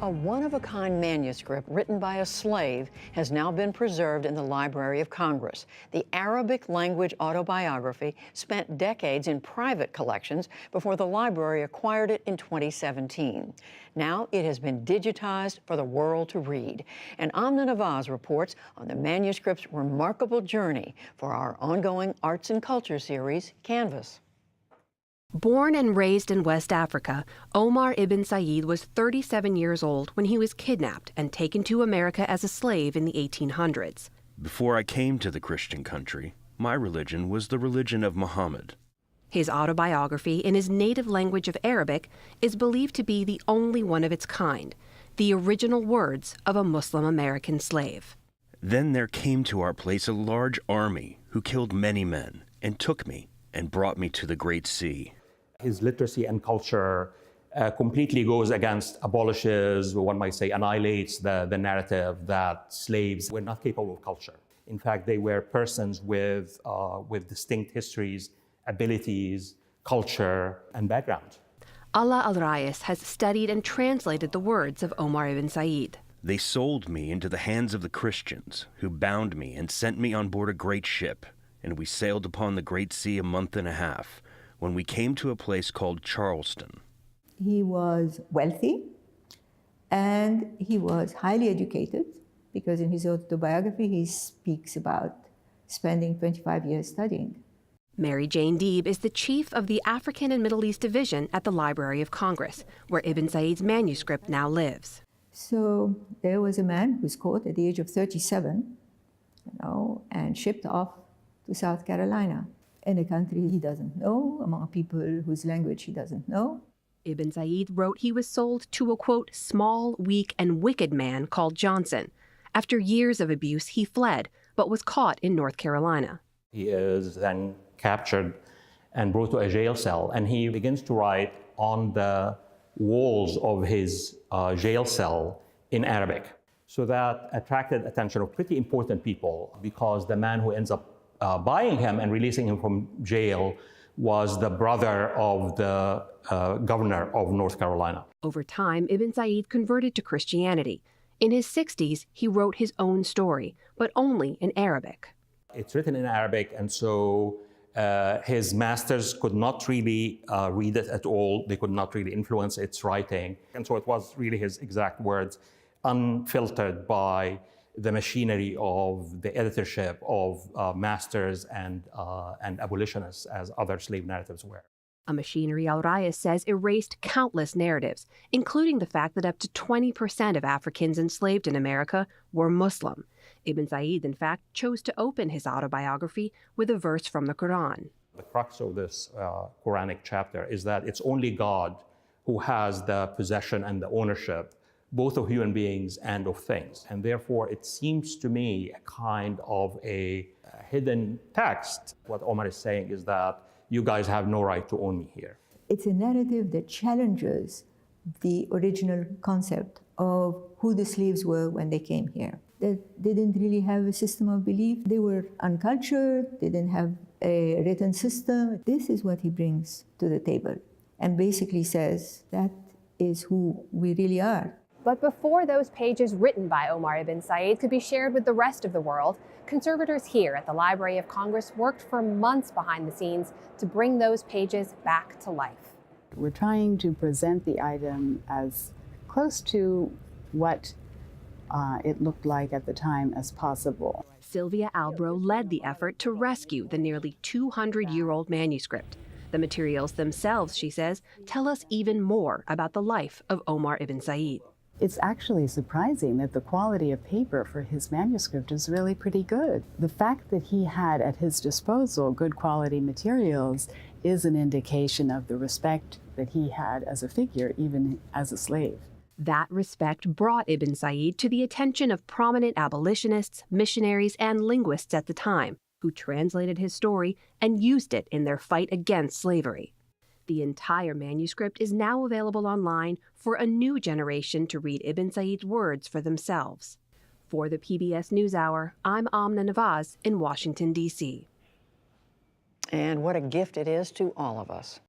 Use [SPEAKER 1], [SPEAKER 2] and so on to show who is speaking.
[SPEAKER 1] A one-of-a-kind manuscript written by a slave has now been preserved in the Library of Congress. The Arabic language autobiography spent decades in private collections before the library acquired it in 2017. Now it has been digitized for the world to read. And Amna Nawaz reports on the manuscript's remarkable journey for our ongoing Arts and Culture series, Canvas.
[SPEAKER 2] Born and raised in West Africa, Omar ibn Said was 37 years old when he was kidnapped and taken to America as a slave in the 1800s.
[SPEAKER 3] Before I came to the Christian country, my religion was the religion of Muhammad.
[SPEAKER 2] His autobiography in his native language of Arabic is believed to be the only one of its kind, the original words of a Muslim American slave.
[SPEAKER 3] Then there came to our place a large army who killed many men and took me and brought me to the Great Sea.
[SPEAKER 4] His literacy and culture completely goes against, abolishes, one might say, annihilates the narrative that slaves were not capable of culture. In fact, they were persons with distinct histories, abilities, culture, and background.
[SPEAKER 2] Allah Al-Rais has studied and translated the words of Omar ibn Said.
[SPEAKER 3] They sold me into the hands of the Christians, who bound me and sent me on board a great ship, and we sailed upon the Great Sea a month and a half, when we came to a place called Charleston.
[SPEAKER 5] He was wealthy and he was highly educated, because in his autobiography he speaks about spending 25 years studying.
[SPEAKER 2] Mary Jane Deeb is the chief of the African and Middle East Division at the Library of Congress, where Ibn Said's manuscript now lives.
[SPEAKER 5] So there was a man who's caught at the age of 37, and shipped off to South Carolina, in a country he doesn't know, among people whose language he doesn't know.
[SPEAKER 2] Ibn Said wrote he was sold to a, quote, small, weak, and wicked man called Johnson. After years of abuse, he fled, but was caught in North Carolina.
[SPEAKER 4] He is then captured and brought to a jail cell, and he begins to write on the walls of his jail cell in Arabic. So that attracted attention of pretty important people, because the man who ends up buying him and releasing him from jail was the brother of the governor of North Carolina.
[SPEAKER 2] Over time, Ibn Said converted to Christianity. In his 60s, he wrote his own story, but only in Arabic.
[SPEAKER 4] It's written in Arabic, and so his masters could not really read it at all. They could not really influence its writing. And so it was really his exact words, unfiltered by the machinery of the editorship of masters and abolitionists, as other slave narratives were.
[SPEAKER 2] A machinery Al-Rais says erased countless narratives, including the fact that up to 20% of Africans enslaved in America were Muslim. Ibn Said, in fact, chose to open his autobiography with a verse from the Quran.
[SPEAKER 4] The crux of this Quranic chapter is that it's only God who has the possession and the ownership, both of human beings and of things. And therefore, it seems to me a kind of a hidden text. What Omar is saying is that you guys have no right to own me here.
[SPEAKER 5] It's a narrative that challenges the original concept of who the slaves were when they came here. That they didn't really have a system of belief. They were uncultured, they didn't have a written system. This is what he brings to the table, and basically says that is who we really are.
[SPEAKER 6] But before those pages written by Omar ibn Said could be shared with the rest of the world, conservators here at the Library of Congress worked for months behind the scenes to bring those pages back to life.
[SPEAKER 7] We're trying to present the item as close to what it looked like at the time as possible.
[SPEAKER 2] Sylvia Albro led the effort to rescue the nearly 200-year-old manuscript. The materials themselves, she says, tell us even more about the life of Omar ibn Said.
[SPEAKER 7] It's actually surprising that the quality of paper for his manuscript is really pretty good. The fact that he had at his disposal good quality materials is an indication of the respect that he had as a figure, even as a slave.
[SPEAKER 2] That respect brought Ibn Said to the attention of prominent abolitionists, missionaries, and linguists at the time, who translated his story and used it in their fight against slavery. The entire manuscript is now available online for a new generation to read Ibn Said's words for themselves. For the PBS NewsHour, I'm Amna Nawaz in Washington, D.C.
[SPEAKER 1] And what a gift it is to all of us.